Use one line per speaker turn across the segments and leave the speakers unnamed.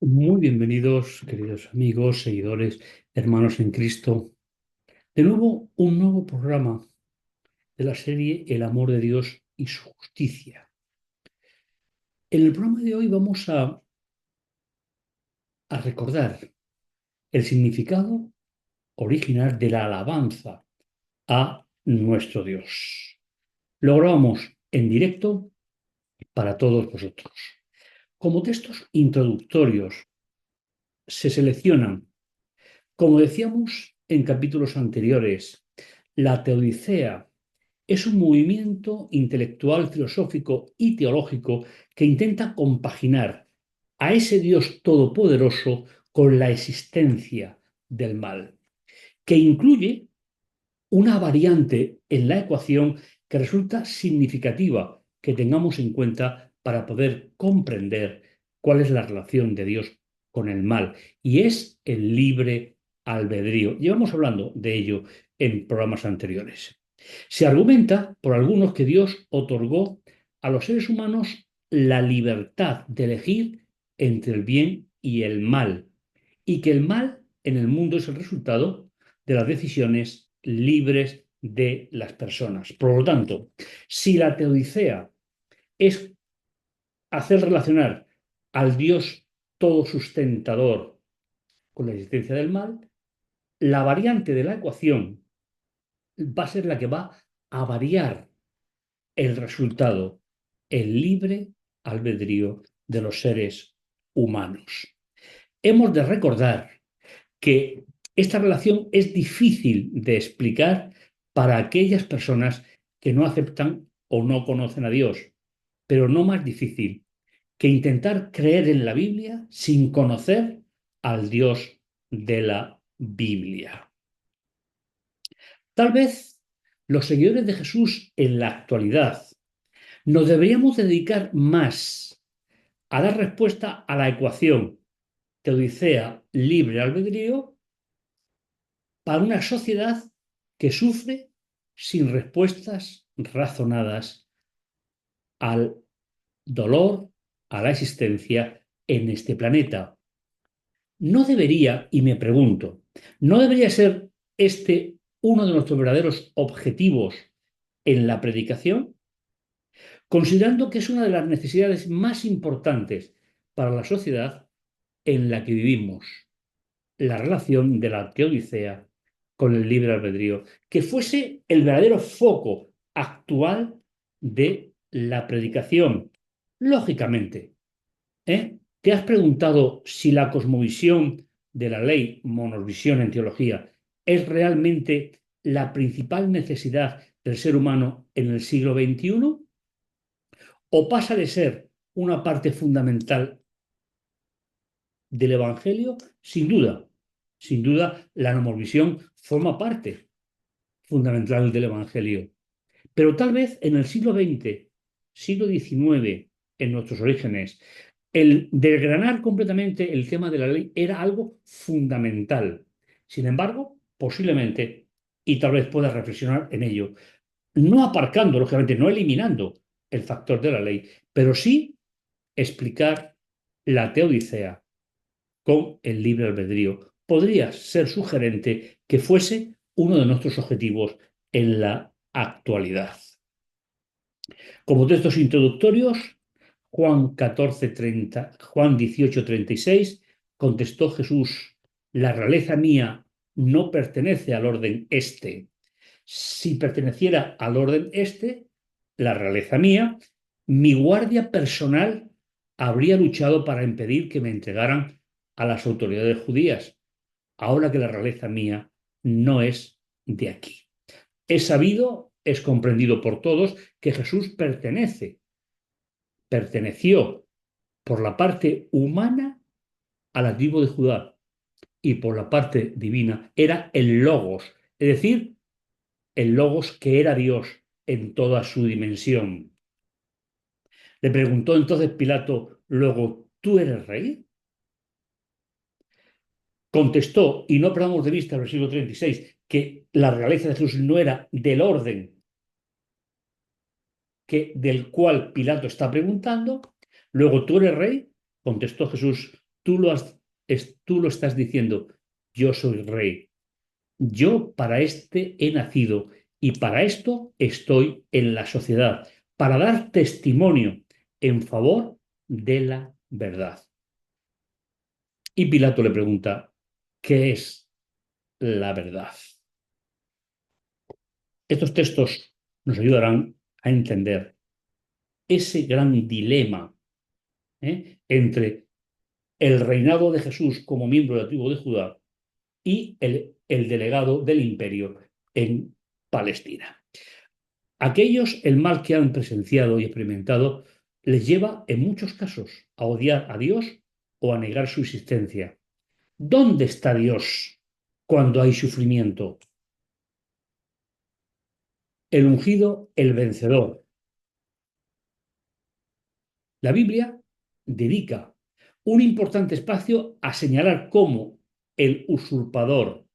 Muy bienvenidos, queridos amigos, seguidores, hermanos en Cristo. De nuevo, un nuevo programa de la serie El amor de Dios y su justicia. En el programa de hoy vamos a recordar el significado original de la alabanza a nuestro Dios. Lo grabamos en directo para todos vosotros. Como textos introductorios se seleccionan, como decíamos en capítulos anteriores, la Teodicea es un movimiento intelectual, filosófico y teológico que intenta compaginar a ese Dios todopoderoso con la existencia del mal, que incluye una variante en la ecuación que resulta significativa que tengamos en cuenta para poder comprender cuál es la relación de Dios con el mal, y es el libre albedrío. Llevamos hablando de ello en programas anteriores. Se argumenta por algunos que Dios otorgó a los seres humanos la libertad de elegir entre el bien y el mal, y que el mal en el mundo es el resultado de las decisiones libres de las personas. Por lo tanto, si la teodicea es hacer relacionar al Dios todo sustentador con la existencia del mal, la variante de la ecuación va a ser la que va a variar el resultado, el libre albedrío de los seres humanos. Hemos de recordar que esta relación es difícil de explicar para aquellas personas que no aceptan o no conocen a Dios, pero no más difícil que intentar creer en la Biblia sin conocer al Dios de la Biblia. Tal vez los seguidores de Jesús en la actualidad nos deberíamos dedicar más a dar respuesta a la ecuación teodicea libre albedrío para una sociedad que sufre sin respuestas razonadas al dolor, a la existencia en este planeta. No debería, y me pregunto, ¿no debería ser este uno de nuestros verdaderos objetivos en la predicación? Considerando que es una de las necesidades más importantes para la sociedad en la que vivimos, la relación de la teodicea con el libre albedrío, que fuese el verdadero foco actual de la predicación. Lógicamente, ¿te has preguntado si la cosmovisión de la ley, monovisión en teología, es realmente la principal necesidad del ser humano en el siglo XXI? ¿O pasa de ser una parte fundamental del Evangelio? Sin duda, la nomosvisión forma parte fundamental del Evangelio. Pero tal vez en el siglo XX, siglo XIX, en nuestros orígenes, el desgranar completamente el tema de la ley era algo fundamental. Sin embargo, posiblemente, y tal vez puedas reflexionar en ello, no aparcando, lógicamente, no eliminando el factor de la ley, pero sí explicar la teodicea con el libre albedrío. Podría ser sugerente que fuese uno de nuestros objetivos en la actualidad. Como textos introductorios, Juan 18:36, contestó Jesús: la realeza mía no pertenece al orden este. Si perteneciera al orden este, la realeza mía, mi guardia personal habría luchado para impedir que me entregaran a las autoridades judías, ahora que la realeza mía no es de aquí. Es sabido, es comprendido por todos que Jesús perteneció por la parte humana a la tribu de Judá y por la parte divina era el Logos, es decir, el Logos que era Dios en toda su dimensión. Le preguntó entonces Pilato, luego, ¿tú eres rey? Contestó, y no perdamos de vista el versículo 36, que la realeza de Jesús no era del orden del cual Pilato está preguntando. Luego, ¿tú eres rey? Contestó Jesús, tú lo estás diciendo, yo soy rey. Yo para este he nacido y para esto estoy en la sociedad, para dar testimonio en favor de la verdad. Y Pilato le pregunta, ¿qué es la verdad? Estos textos nos ayudarán a entender ese gran dilema, entre el reinado de Jesús como miembro de la tribu de Judá y el delegado del imperio en Palestina. Aquellos, el mal que han presenciado y experimentado les lleva en muchos casos a odiar a Dios o a negar su existencia. ¿Dónde está Dios cuando hay sufrimiento? El ungido, el vencedor. La Biblia dedica un importante espacio a señalar cómo el usurpador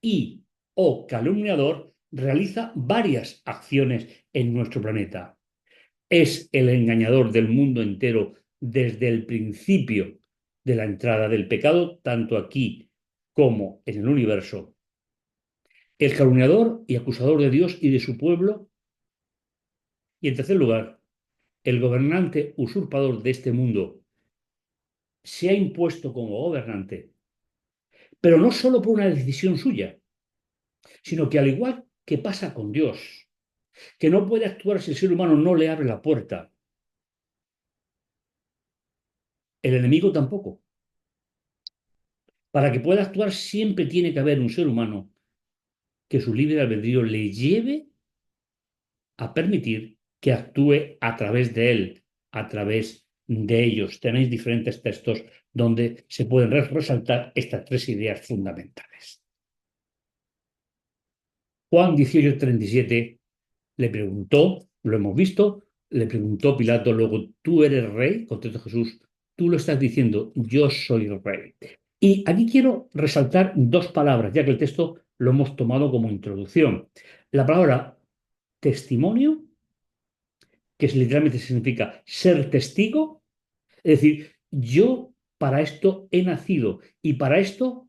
y o calumniador realiza varias acciones en nuestro planeta. Es el engañador del mundo entero desde el principio de la entrada del pecado, tanto aquí como en el universo. El calumniador y acusador de Dios y de su pueblo. Y en tercer lugar, el gobernante usurpador de este mundo se ha impuesto como gobernante, pero no solo por una decisión suya, sino que al igual que pasa con Dios, que no puede actuar si el ser humano no le abre la puerta, el enemigo tampoco. Para que pueda actuar siempre tiene que haber un ser humano que su libre albedrío le lleve a permitir que actúe a través de él, a través de ellos. Tenéis diferentes textos donde se pueden resaltar estas tres ideas fundamentales. Juan 18:37 le preguntó, lo hemos visto, le preguntó Pilato, luego, ¿tú eres rey? Contestó Jesús, tú lo estás diciendo, yo soy rey. Y aquí quiero resaltar dos palabras, ya que el texto lo hemos tomado como introducción. La palabra testimonio, que literalmente significa ser testigo, es decir, yo para esto he nacido y para esto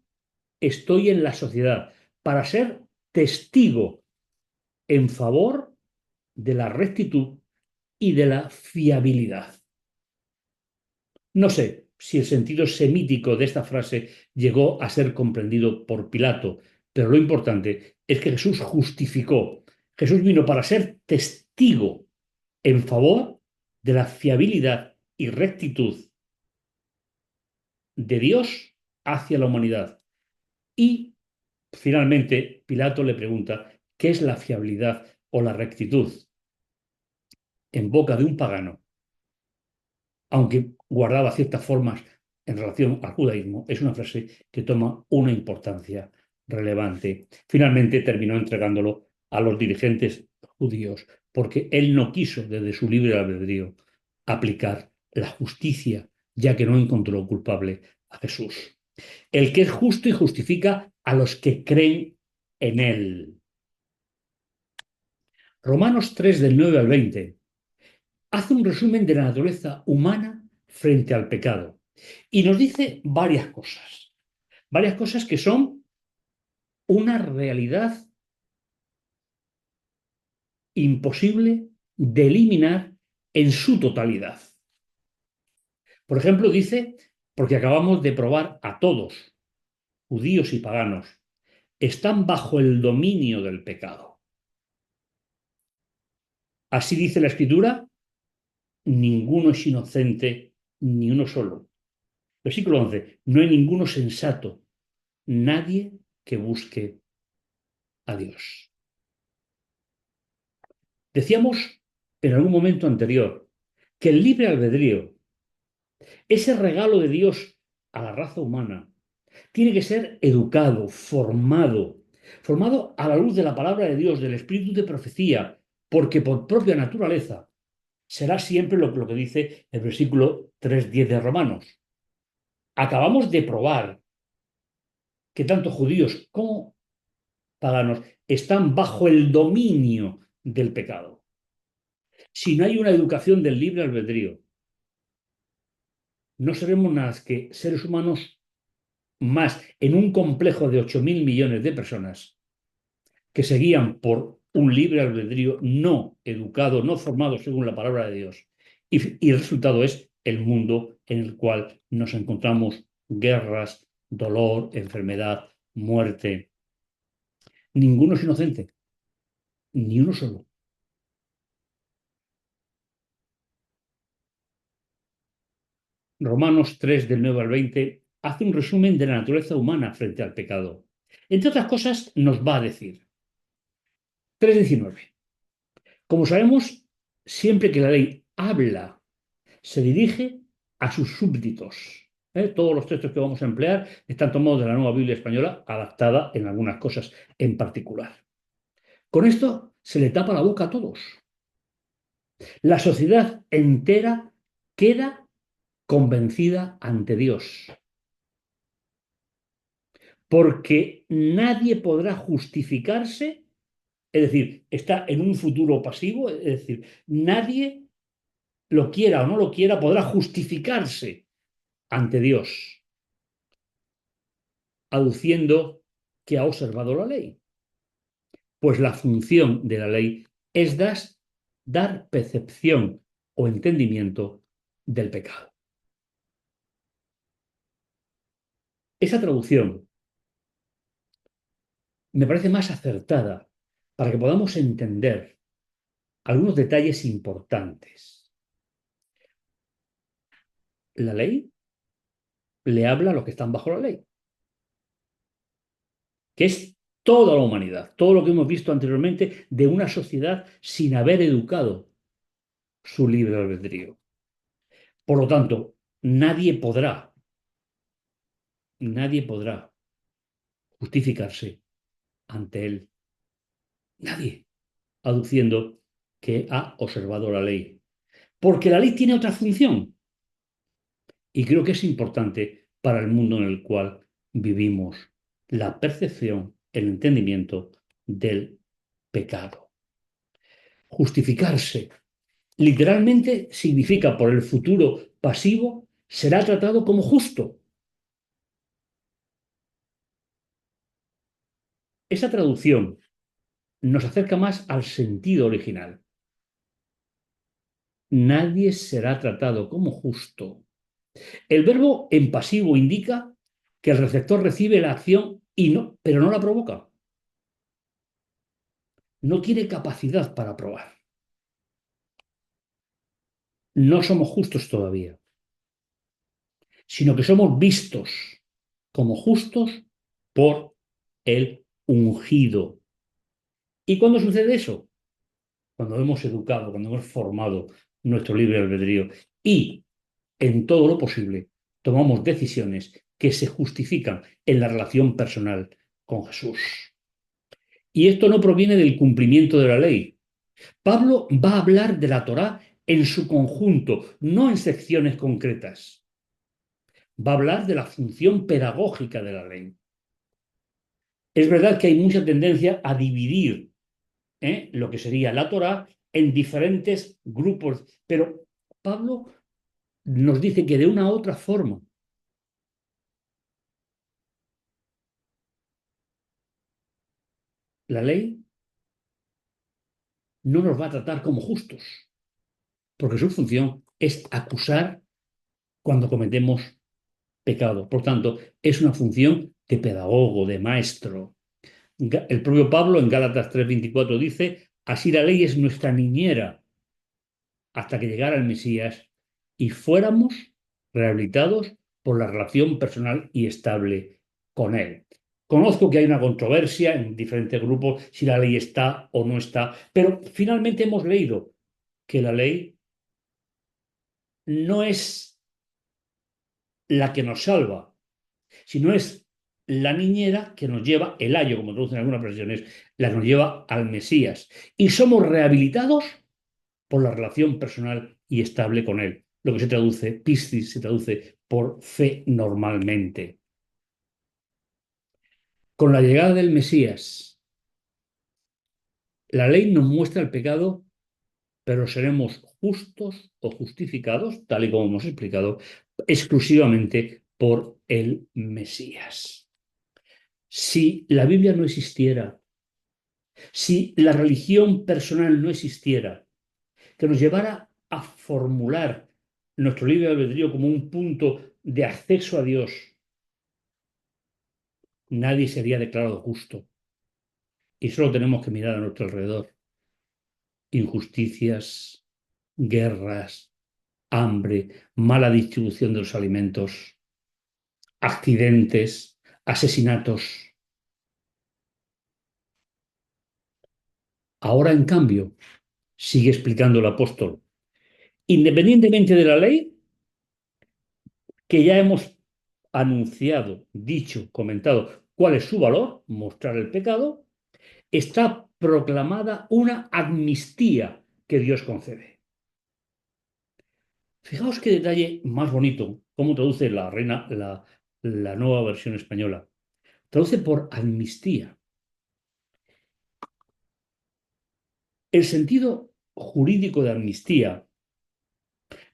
estoy en la sociedad, para ser testigo en favor de la rectitud y de la fiabilidad. No sé si el sentido semítico de esta frase llegó a ser comprendido por Pilato, pero lo importante es que Jesús justificó. Jesús vino para ser testigo en favor de la fiabilidad y rectitud de Dios hacia la humanidad. Y finalmente Pilato le pregunta, ¿qué es la fiabilidad o la rectitud? En boca de un pagano, aunque guardaba ciertas formas en relación al judaísmo, es una frase que toma una importancia relevante. Finalmente terminó entregándolo a los dirigentes judíos, porque él no quiso, desde su libre albedrío, aplicar la justicia, ya que no encontró culpable a Jesús. El que es justo y justifica a los que creen en él. Romanos 3 del 9 al 20 hace un resumen de la naturaleza humana frente al pecado y nos dice varias cosas que son una realidad imposible de eliminar en su totalidad. Por ejemplo, dice, porque acabamos de probar a todos, judíos y paganos, están bajo el dominio del pecado. Así dice la Escritura, ninguno es inocente, ni uno solo. Versículo 11, no hay ninguno sensato, nadie que busque a Dios. Decíamos en algún momento anterior que el libre albedrío, ese regalo de Dios a la raza humana, tiene que ser educado, formado a la luz de la palabra de Dios, del espíritu de profecía, porque por propia naturaleza será siempre lo que dice el versículo 3:10 de Romanos. Acabamos de probar que tanto judíos como paganos están bajo el dominio del pecado. Si no hay una educación del libre albedrío, no seremos nada más que seres humanos más en un complejo de 8.000 millones de personas que se guían por un libre albedrío no educado, no formado según la palabra de Dios. Y el resultado es el mundo en el cual nos encontramos: guerras, dolor, enfermedad, muerte. Ninguno es inocente, ni uno solo. Romanos 3 del 9 al 20 hace un resumen de la naturaleza humana frente al pecado. Entre otras cosas, nos va a decir: 3:19. Como sabemos, siempre que la ley habla, se dirige a sus súbditos. Todos los textos que vamos a emplear están tomados de la Nueva Biblia Española, adaptada en algunas cosas en particular. Con esto se le tapa la boca a todos. La sociedad entera queda convencida ante Dios, porque nadie podrá justificarse, es decir, está en un futuro pasivo, es decir, nadie, lo quiera o no lo quiera, podrá justificarse ante Dios, aduciendo que ha observado la ley. Pues la función de la ley es dar percepción o entendimiento del pecado. Esa traducción me parece más acertada para que podamos entender algunos detalles importantes. La ley le habla a los que están bajo la ley, que es toda la humanidad, todo lo que hemos visto anteriormente de una sociedad sin haber educado su libre albedrío. Por lo tanto, nadie podrá justificarse ante él, nadie, aduciendo que ha observado la ley. Porque la ley tiene otra función y creo que es importante para el mundo en el cual vivimos: la percepción, el entendimiento del pecado. Justificarse literalmente significa, por el futuro pasivo, será tratado como justo. Esa traducción nos acerca más al sentido original. Nadie será tratado como justo. El verbo en pasivo indica que el receptor recibe la acción pero no la provoca. No tiene capacidad para probar. No somos justos todavía, sino que somos vistos como justos por el ungido. ¿Y cuándo sucede eso? Cuando hemos educado, cuando hemos formado nuestro libre albedrío y, en todo lo posible, tomamos decisiones que se justifican en la relación personal con Jesús. Y esto no proviene del cumplimiento de la ley. Pablo va a hablar de la Torá en su conjunto, no en secciones concretas. Va a hablar de la función pedagógica de la ley. Es verdad que hay mucha tendencia a dividir lo que sería la Torá en diferentes grupos, pero Pablo nos dice que de una u otra forma la ley no nos va a tratar como justos, porque su función es acusar cuando cometemos pecado. Por tanto, es una función de pedagogo, de maestro. El propio Pablo en Gálatas 3:24 dice: así la ley es nuestra niñera hasta que llegara el Mesías y fuéramos rehabilitados por la relación personal y estable con él. Conozco que hay una controversia en diferentes grupos si la ley está o no está, pero finalmente hemos leído que la ley no es la que nos salva, sino es la niñera que nos lleva, el ayo, como traducen algunas versiones, la que nos lleva al Mesías. Y somos rehabilitados por la relación personal y estable con él. Lo que se traduce, piscis, se traduce por fe normalmente. Con la llegada del Mesías, la ley nos muestra el pecado pero seremos justos o justificados, tal y como hemos explicado, exclusivamente por el Mesías. Si la Biblia no existiera, si la religión personal no existiera, que nos llevara a formular nuestro libre albedrío como un punto de acceso a Dios, nadie sería declarado justo. Y solo tenemos que mirar a nuestro alrededor. Injusticias, guerras, hambre, mala distribución de los alimentos, accidentes, asesinatos. Ahora, en cambio, sigue explicando el apóstol, independientemente de la ley, que ya hemos anunciado, dicho, comentado cuál es su valor, mostrar el pecado, está proclamada una amnistía que Dios concede. Fijaos qué detalle más bonito, cómo traduce la nueva versión española. Traduce por amnistía. El sentido jurídico de amnistía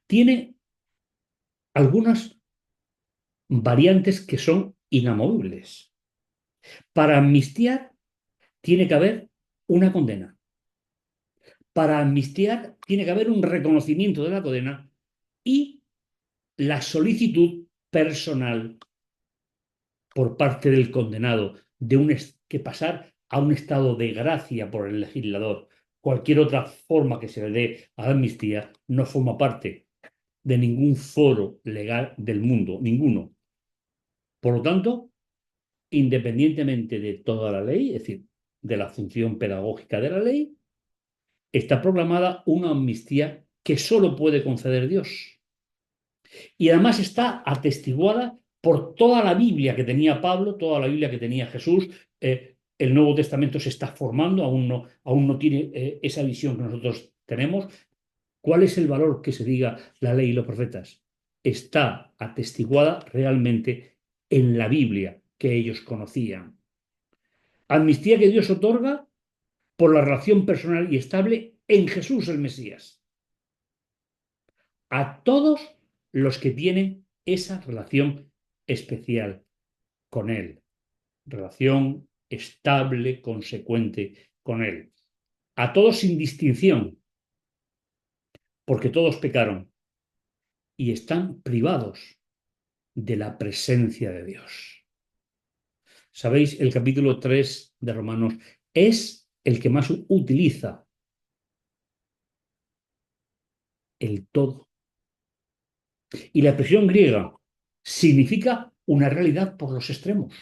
tiene algunas variantes que son inamovibles. Para amnistiar tiene que haber una condena. Para amnistiar tiene que haber un reconocimiento de la condena y la solicitud personal por parte del condenado que pasar a un estado de gracia por el legislador. Cualquier otra forma que se le dé a la amnistía no forma parte de ningún foro legal del mundo, ninguno. Por lo tanto, independientemente de toda la ley, es decir, de la función pedagógica de la ley, está proclamada una amnistía que solo puede conceder Dios. Y además está atestiguada por toda la Biblia que tenía Pablo, toda la Biblia que tenía Jesús. El Nuevo Testamento se está formando, aún no tiene esa visión que nosotros tenemos. ¿Cuál es el valor que se diga la ley y los profetas? Está atestiguada realmente en la Biblia que ellos conocían. Amnistía que Dios otorga por la relación personal y estable en Jesús el Mesías. A todos los que tienen esa relación especial con Él. Relación estable, consecuente con Él. A todos sin distinción, porque todos pecaron y están privados de la presencia de Dios. Sabéis, el capítulo 3 de Romanos es el que más utiliza el todo. Y la expresión griega significa una realidad por los extremos.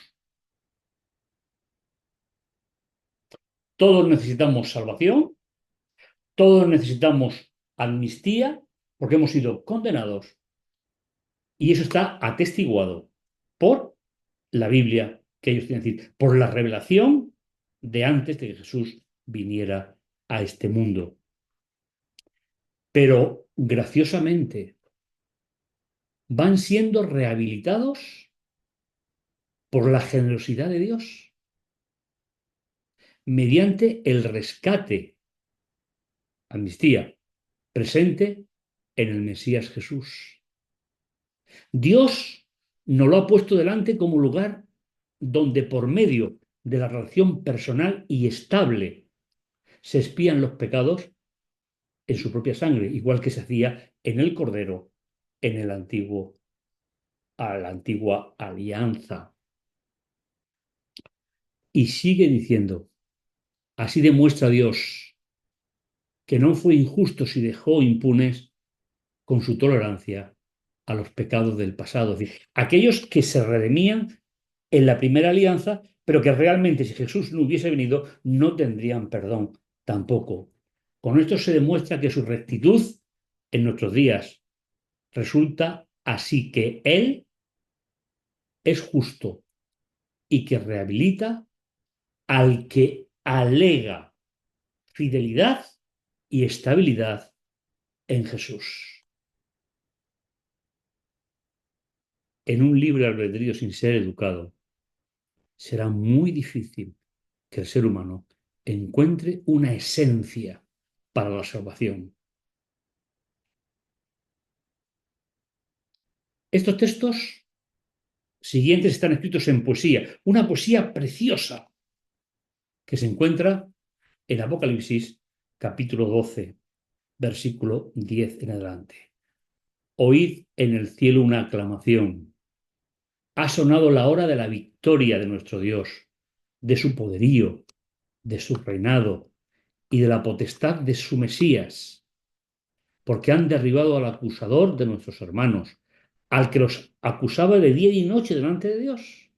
Todos necesitamos salvación, todos necesitamos amnistía, porque hemos sido condenados. Y eso está atestiguado por la Biblia que ellos tienen, es decir, por la revelación de antes de que Jesús viniera a este mundo. Pero graciosamente van siendo rehabilitados por la generosidad de Dios mediante el rescate, amnistía, presente en el Mesías Jesús. Dios nos lo ha puesto delante como lugar donde por medio de la relación personal y estable se expían los pecados en su propia sangre, igual que se hacía en el Cordero, en la antigua alianza. Y sigue diciendo, así demuestra Dios que no fue injusto si dejó impunes con su tolerancia a los pecados del pasado. Es decir, aquellos que se redimían en la primera alianza, pero que realmente si Jesús no hubiese venido no tendrían perdón tampoco. Con esto se demuestra que su rectitud en nuestros días resulta así que Él es justo y que rehabilita al que alega fidelidad y estabilidad en Jesús. En un libre albedrío sin ser educado, será muy difícil que el ser humano encuentre una esencia para la salvación. Estos textos siguientes están escritos en poesía, una poesía preciosa que se encuentra en Apocalipsis capítulo 12, versículo 10 en adelante. Oíd en el cielo una aclamación. Ha sonado la hora de la victoria de nuestro Dios, de su poderío, de su reinado y de la potestad de su Mesías, porque han derribado al acusador de nuestros hermanos, al que los acusaba de día y noche delante de Dios.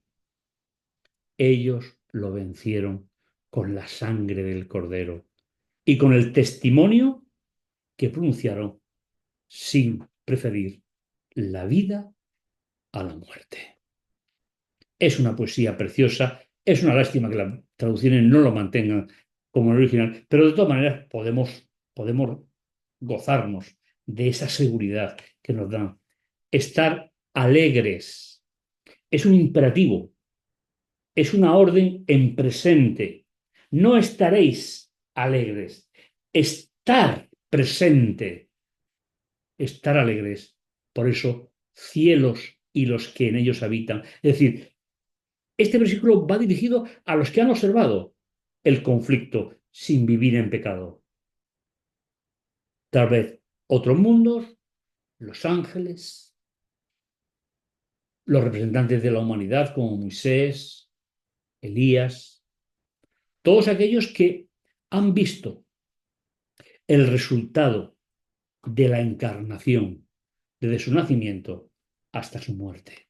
Ellos lo vencieron con la sangre del Cordero y con el testimonio que pronunciaron sin preferir la vida a la muerte. Es una poesía preciosa, es una lástima que las traducciones no lo mantengan como el original, pero de todas maneras podemos gozarnos de esa seguridad que nos dan. Estar alegres es un imperativo, es una orden en presente. No estaréis alegres, estar presente, estar alegres. Por eso, cielos y los que en ellos habitan. Es decir, este versículo va dirigido a los que han observado el conflicto sin vivir en pecado. Tal vez otros mundos, los ángeles, los representantes de la humanidad como Moisés, Elías, todos aquellos que han visto el resultado de la encarnación, desde su nacimiento hasta su muerte.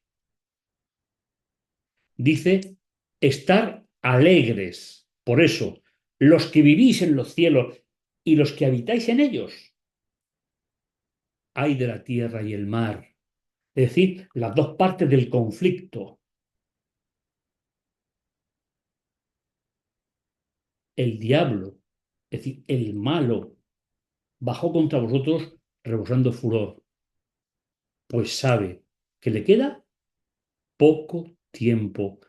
Dice, estar alegres. Por eso, los que vivís en los cielos y los que habitáis en ellos, hay de la tierra y el mar. Es decir, las dos partes del conflicto. El diablo, es decir, el malo, bajó contra vosotros rebosando furor, pues sabe que le queda poco tiempo.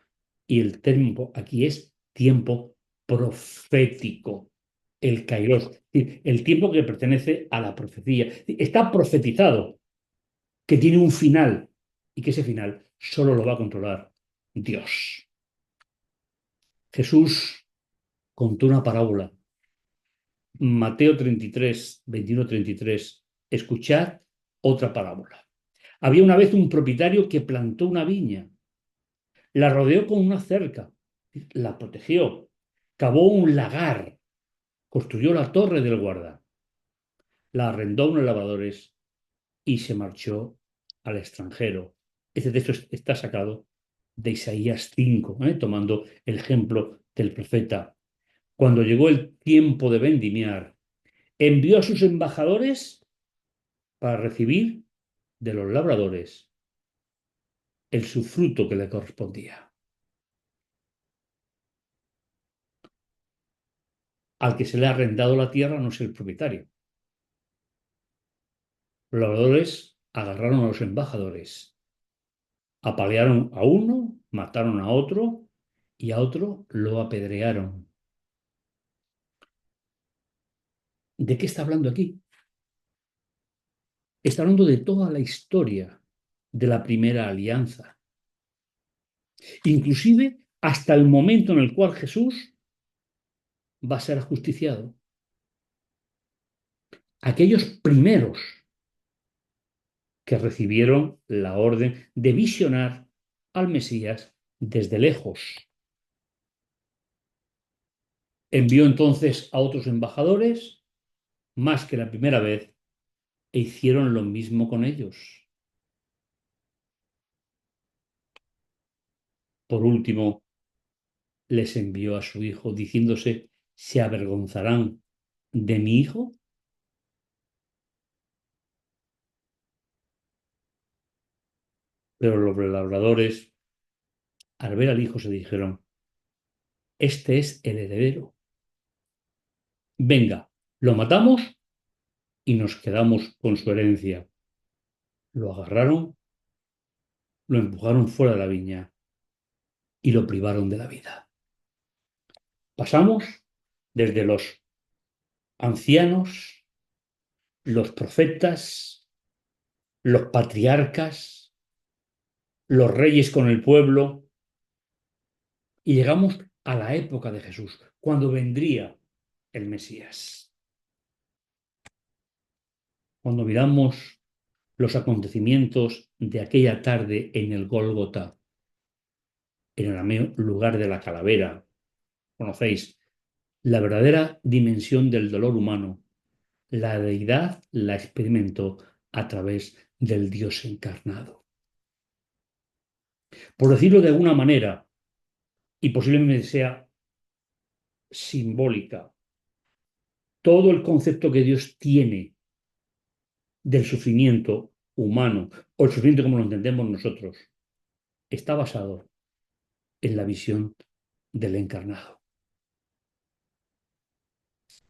Y el tiempo aquí es tiempo profético, el kairos, es decir, el tiempo que pertenece a la profecía. Está profetizado que tiene un final y que ese final solo lo va a controlar Dios. Jesús contó una parábola. Mateo 33, 21-33. Escuchad otra parábola. Había una vez un propietario que plantó una viña, la rodeó con una cerca, la protegió, cavó un lagar, construyó la torre del guarda, la arrendó a unos lavadores y se marchó al extranjero. Este texto está sacado de Isaías 5, tomando el ejemplo del profeta. Cuando llegó el tiempo de vendimiar, envió a sus embajadores para recibir de los labradores el sufruto que le correspondía. Al que se le ha arrendado la tierra no es el propietario. Los labradores agarraron a los embajadores, apalearon a uno, mataron a otro y a otro lo apedrearon. ¿De qué está hablando aquí? Está hablando de toda la historia de la primera alianza, inclusive hasta el momento en el cual Jesús va a ser ajusticiado. Aquellos primeros que recibieron la orden de visionar al Mesías desde lejos. Envió entonces a otros embajadores, más que la primera vez, e hicieron lo mismo con ellos. Por último, les envió a su hijo, diciéndose, ¿se avergonzarán de mi hijo? Pero los labradores, al ver al hijo, se dijeron, este es el heredero. Venga, lo matamos y nos quedamos con su herencia. Lo agarraron, lo empujaron fuera de la viña y lo privaron de la vida. Pasamos desde los ancianos, los profetas, los patriarcas, los reyes con el pueblo, y llegamos a la época de Jesús, cuando vendría el Mesías. Cuando miramos los acontecimientos de aquella tarde en el Gólgota, en arameo lugar de la calavera, conocéis la verdadera dimensión del dolor humano. La deidad la experimentó a través del Dios encarnado. Por decirlo de alguna manera, y posiblemente sea simbólica, todo el concepto que Dios tiene del sufrimiento humano, o el sufrimiento como lo entendemos nosotros, está basado en la visión del encarnado.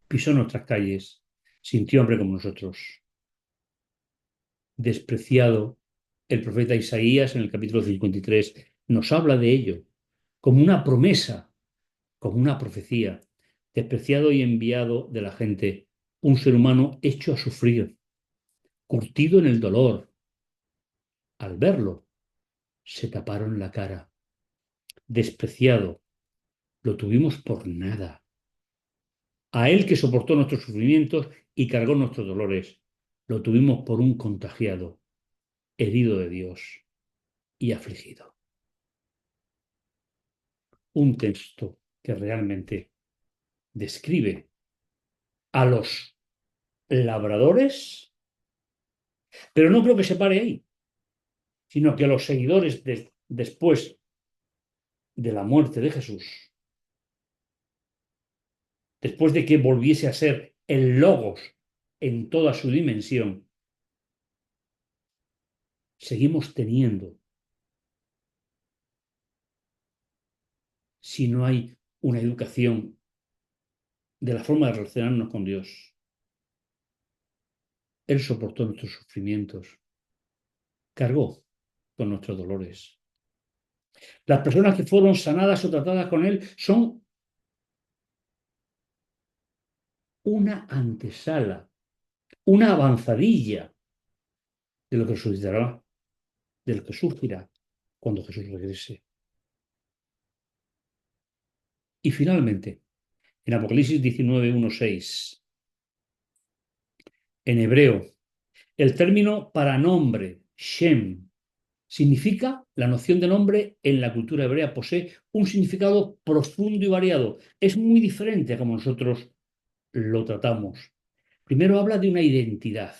Pisó nuestras calles, sintió hambre como nosotros, despreciado. El profeta Isaías en el capítulo 53 nos habla de ello como una promesa, como una profecía, despreciado y enviado de la gente, un ser humano hecho a sufrir, curtido en el dolor. Al verlo, se taparon la cara. Despreciado, lo tuvimos por nada. A él que soportó nuestros sufrimientos y cargó nuestros dolores, lo tuvimos por un contagiado, herido de Dios y afligido. Un texto que realmente describe a los labradores, pero no creo que se pare ahí, sino que los seguidores después de la muerte de Jesús, después de que volviese a ser el Logos en toda su dimensión, seguimos teniendo, si no hay una educación de la forma de relacionarnos con Dios. Él soportó nuestros sufrimientos, cargó con nuestros dolores. Las personas que fueron sanadas o tratadas con Él son una antesala, una avanzadilla de lo que sucederá, de lo que surgirá cuando Jesús regrese. Y finalmente, en Apocalipsis 19:1-6, en hebreo, el término para nombre, Shem, significa, la noción de nombre en la cultura hebrea posee un significado profundo y variado. Es muy diferente a como nosotros lo tratamos. Primero habla de una identidad.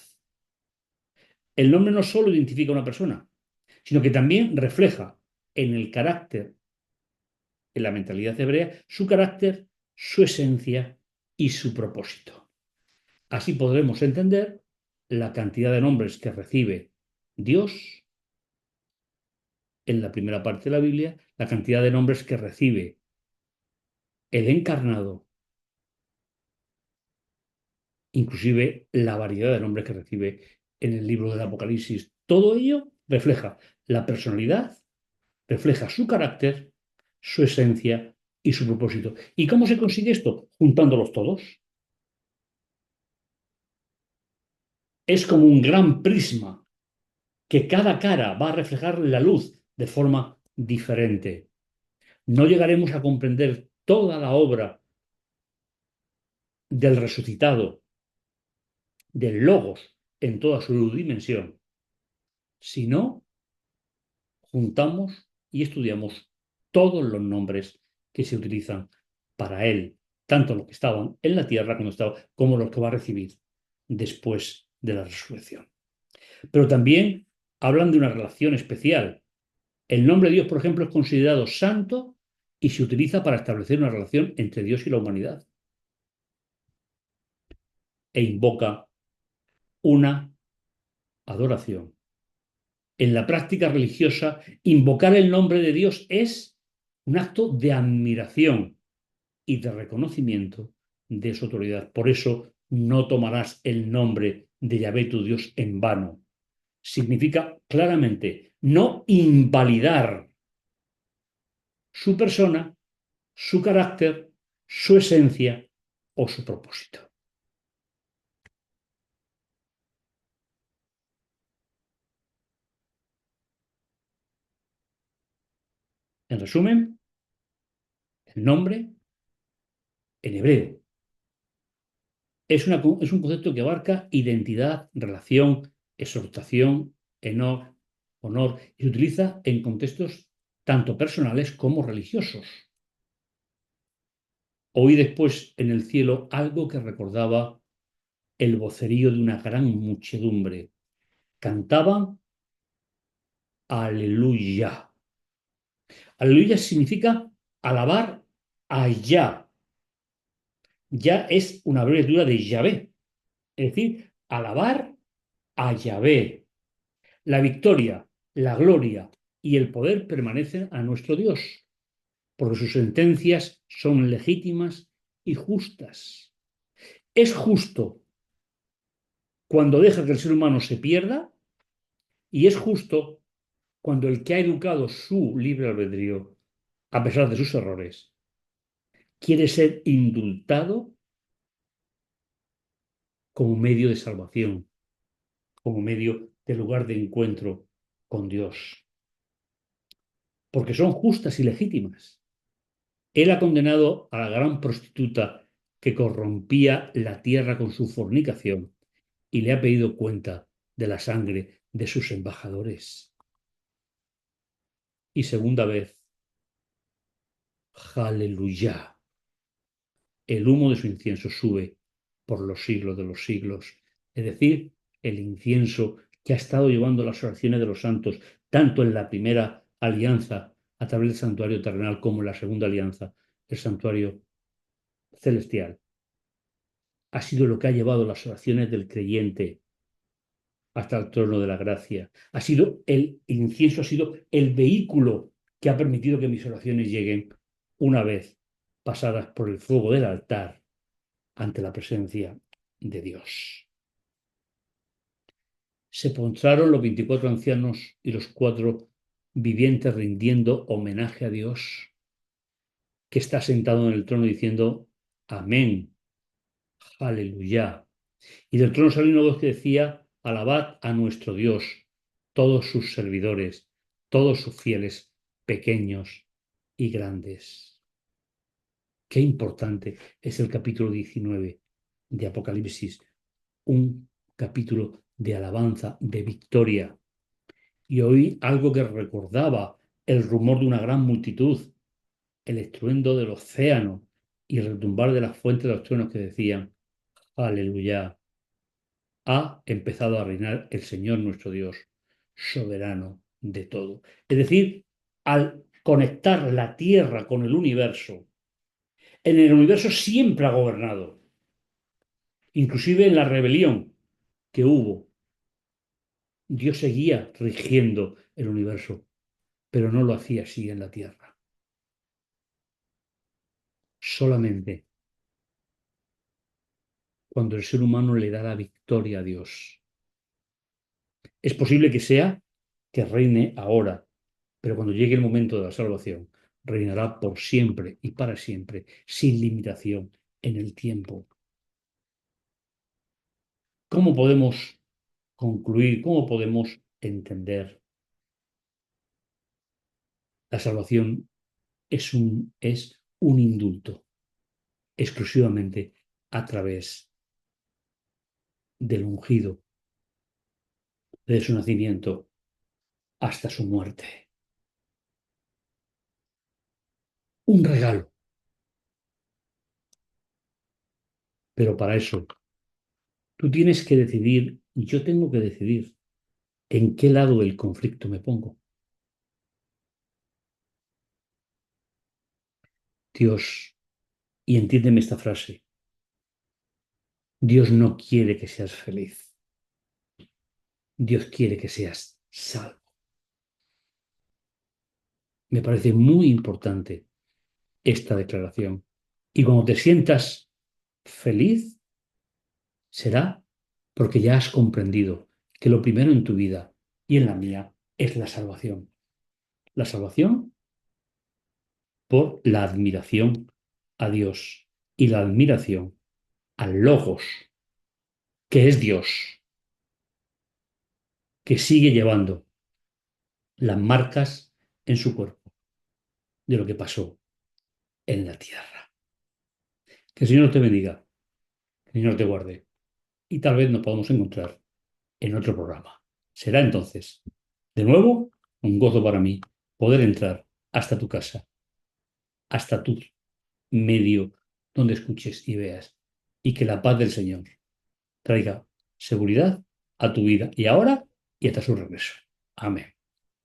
El nombre no solo identifica a una persona, sino que también refleja en el carácter, en la mentalidad hebrea, su carácter, su esencia y su propósito. Así podremos entender la cantidad de nombres que recibe Dios en la primera parte de la Biblia, la cantidad de nombres que recibe el encarnado, inclusive la variedad de nombres que recibe en el libro del Apocalipsis. Todo ello refleja la personalidad, refleja su carácter, su esencia y su propósito. ¿Y cómo se consigue esto? Juntándolos todos. Es como un gran prisma que cada cara va a reflejar la luz de forma diferente. No llegaremos a comprender toda la obra del resucitado, del Logos, en toda su dimensión, si no juntamos y estudiamos todos los nombres que se utilizan para él, tanto los que estaban en la tierra cuando estaba, como los que va a recibir después de la resurrección. Pero también hablan de una relación especial. El nombre de Dios, por ejemplo, es considerado santo y se utiliza para establecer una relación entre Dios y la humanidad. E invoca una adoración. En la práctica religiosa, invocar el nombre de Dios es un acto de admiración y de reconocimiento de su autoridad. Por eso no tomarás el nombre de Yahvé tu Dios en vano. Significa claramente no invalidar su persona, su carácter, su esencia o su propósito. En resumen, el nombre en hebreo es un concepto que abarca identidad, relación, exhortación, honor, y se utiliza en contextos tanto personales como religiosos. Oí después en el cielo algo que recordaba el vocerío de una gran muchedumbre. Cantaban Aleluya. Aleluya significa alabar a Yah. Yah es una abreviatura de Yahvé, es decir, alabar a Yahvé. La victoria, la gloria y el poder permanecen a nuestro Dios, porque sus sentencias son legítimas y justas. Es justo cuando deja que el ser humano se pierda y es justo cuando el que ha educado su libre albedrío, a pesar de sus errores, quiere ser indultado como medio de salvación, como medio de lugar de encuentro con Dios, porque son justas y legítimas. Él ha condenado a la gran prostituta que corrompía la tierra con su fornicación y le ha pedido cuenta de la sangre de sus embajadores. Y segunda vez, aleluya, el humo de su incienso sube por los siglos de los siglos. Es decir, el incienso que ha estado llevando las oraciones de los santos, tanto en la primera alianza a través del santuario terrenal como en la segunda alianza, el santuario celestial. Ha sido lo que ha llevado las oraciones del creyente hasta el trono de la gracia. Ha sido el incienso, ha sido el vehículo que ha permitido que mis oraciones lleguen una vez pasadas por el fuego del altar ante la presencia de Dios. Se postraron los 24 ancianos y los 4 vivientes rindiendo homenaje a Dios, que está sentado en el trono diciendo, Amén, aleluya. Y del trono salió una voz que decía, alabad a nuestro Dios, todos sus servidores, todos sus fieles, pequeños y grandes. Qué importante es el capítulo 19 de Apocalipsis, un capítulo de alabanza, de victoria. Y oí algo que recordaba el rumor de una gran multitud, el estruendo del océano y el retumbar de las fuentes de los truenos que decían, aleluya, ha empezado a reinar el Señor nuestro Dios, soberano de todo. Es decir, al conectar la tierra con el universo, en el universo siempre ha gobernado, inclusive en la rebelión que hubo. Dios seguía rigiendo el universo, pero no lo hacía así en la tierra. Solamente cuando el ser humano le da la victoria a Dios. Es posible que sea que reine ahora, pero cuando llegue el momento de la salvación, reinará por siempre y para siempre, sin limitación en el tiempo. ¿Cómo podemos concluir, cómo podemos entender? La salvación es un indulto exclusivamente a través del ungido, de su nacimiento hasta su muerte. Un regalo. Pero para eso tú tienes que decidir, y yo tengo que decidir en qué lado del conflicto me pongo. Dios, y entiéndeme esta frase, Dios no quiere que seas feliz. Dios quiere que seas salvo. Me parece muy importante esta declaración. Y cuando te sientas feliz, será porque ya has comprendido que lo primero en tu vida y en la mía es la salvación. La salvación por la admiración a Dios y la admiración al Logos, que es Dios, que sigue llevando las marcas en su cuerpo. de lo que pasó en la tierra. Que el Señor te bendiga, que el Señor te guarde y tal vez nos podamos encontrar en otro programa. Será entonces, de nuevo, un gozo para mí poder entrar hasta tu casa, hasta tu medio donde escuches y veas, y que la paz del Señor traiga seguridad a tu vida y ahora y hasta su regreso. Amén.